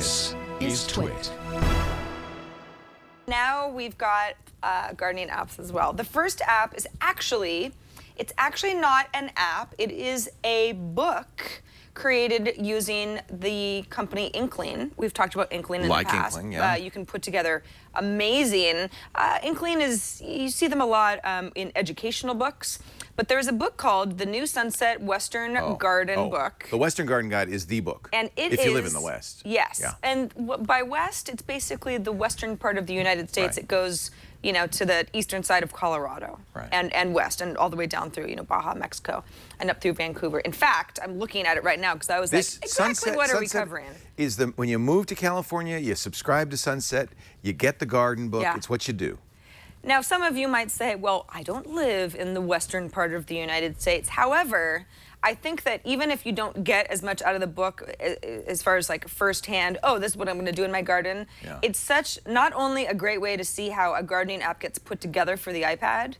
This is Twit. Now we've got gardening apps as well. The first app is it's actually not an app. It is a book created using the company Inkling. We've talked about Inkling in the past. Inkling, yeah. You can put together amazing. Inkling you see them a lot in educational books. But there's a book called The New Sunset Western Garden Book. The Western Garden Guide is the book. And if you live in the West. Yes. Yeah. And by West, it's basically the western part of the United States. Right. It goes, to the eastern side of Colorado. Right. And west, and all the way down through, Baja, Mexico, and up through Vancouver. In fact, I'm looking at it right now because I was like, exactly what are we covering? When you move to California, you subscribe to Sunset, you get the garden book. Yeah. It's what you do. Now, some of you might say, well, I don't live in the western part of the United States. However, I think that even if you don't get as much out of the book as far as like firsthand, this is what I'm going to do in my garden, it's not only a great way to see how a gardening app gets put together for the iPad.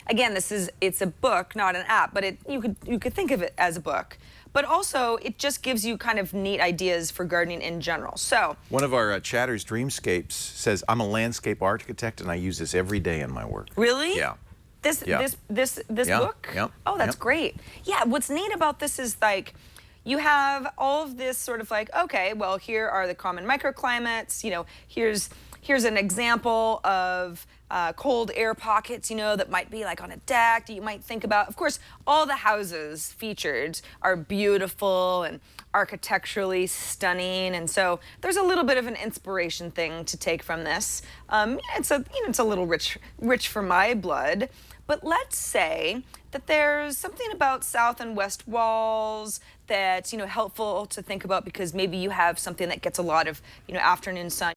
Again, it's a book, not an app, but you could think of it as a book. But also, it just gives you kind of neat ideas for gardening in general. So one of our chatters, Dreamscapes, says, I'm a landscape architect and I use this every day in my work. Really? Yeah. This book? Yep. Oh, that's great. Yeah, what's neat about this is like, you have all of this sort of like, okay, well, here are the common microclimates, here's an example of cold air pockets, that might be like on a deck that you might think about. Of course, all the houses featured are beautiful and architecturally stunning, and so there's a little bit of an inspiration thing to take from this. It's a little rich for my blood. But let's say that there's something about south and west walls that's helpful to think about because maybe you have something that gets a lot of afternoon sun.